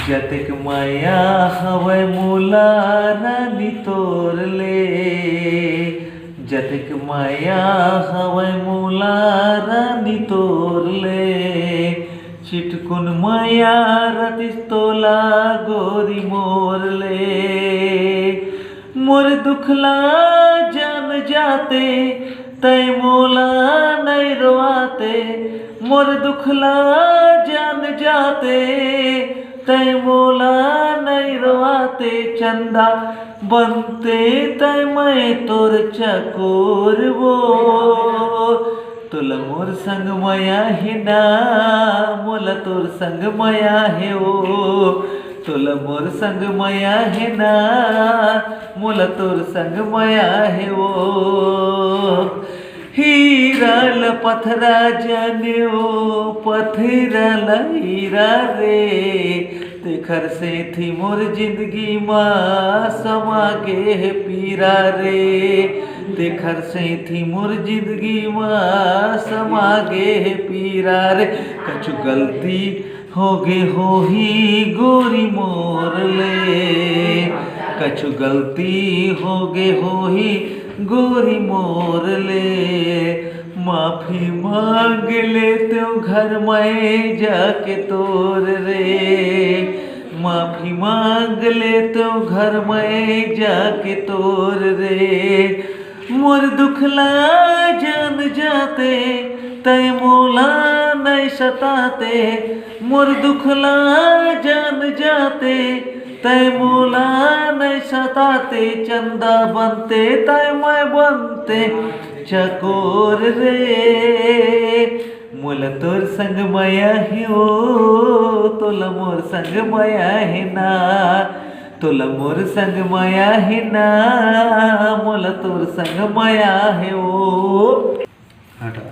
जतक माया हवै मोला रानी तोर ले, जतक माया हवै मोला रानी तोर ले। चिटकुन माया रतिस तोला गोरी मोर ले। मोर दुखला जान जाते तै मोला नहीं रोआते, मोर दुखला जान जाते तै मोला नहीं रोआते। चंदा बनते तै मैं तोर चकोर वो, तुला मोर संग माया है ना मोला तोर संग माया है ओ, तुला मोर संग माया है ना मोला तोर संग माया है ओ। हीरा ल पथरा जाने ओ पथरा ल हीरा रे, तेखर से थी मोर जिंदगी माँ समा गे पीरा रे, तेखर से थी मोर जिंदगी माँ समा गे पीरा रे। कछु गलती होगे होही गोरी मोर ले, कछु गलती होगे होही गोरी मोर ले। माफी मांग ले तो घर में जाके तोर रे, माफी मांग ले तो घर में जाके तोर रे। मोर दुखला जान जाते तै मोला नहीं सताते, मोर दुखला जान जाते तै मोला नहीं सताते। चंदा बनते तै मैं बनते चकोर रे, मोला तोर संग माया है ओ, तोला मोर संग माया है ना, तोला मोर संग माया है ना मोला तोर संग माया है ओ। हटा